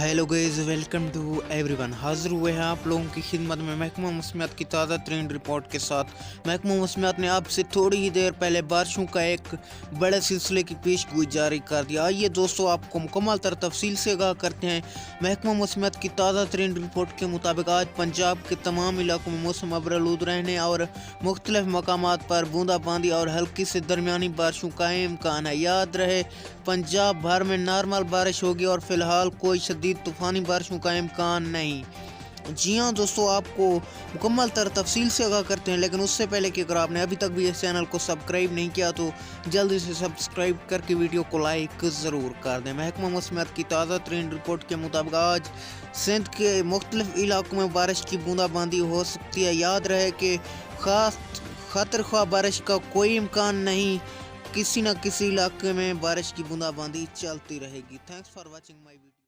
Hello guys, welcome to everyone. हाजिर हुए हैं आप लोगों की खिदमत में महकमा मौसमियात की ताज़ा तरीन रिपोर्ट के साथ। महकमा मौसमियात ने अब से थोड़ी ही देर पहले बारिशों का एक बड़े सिलसिले की पेशगोई जारी कर दिया। आइए दोस्तों, आपको मुकम्मल तर तफसील से आगाह करते हैं। महकमा मौसमियात की ताज़ा तरीन रिपोर्ट के मुताबिक आज पंजाब के तमाम इलाकों में मौसम अबरआलूद रहने और मुख्तलिफ मकामात पर बूंदाबांदी और हल्की से दरमियानी बारिशों का इम्कान है। याद रहे, पंजाब भर में नॉर्मल बारिश होगी और फिलहाल कोई शदीद तूफ़ानी बारिशों का इम्कान नहीं। जी हाँ दोस्तों, आपको मुकम्मल तर तफसील से आगाह करते हैं, लेकिन उससे पहले कि अगर आपने अभी तक भी इस चैनल को सब्सक्राइब नहीं किया तो जल्दी से सब्सक्राइब करके वीडियो को लाइक ज़रूर कर दें। महकमा मौसमियात की ताज़ा तरीन रिपोर्ट के मुताबिक आज सिंध के मुख्तलिफ इलाकों में बारिश की बूंदाबांदी हो सकती है। याद रहे कि खास खतरख्वाह बारिश का कोई इम्कान नहीं, किसी न किसी इलाके में बारिश की बूंदाबांदी चलती रहेगी। Thanks for watching my video.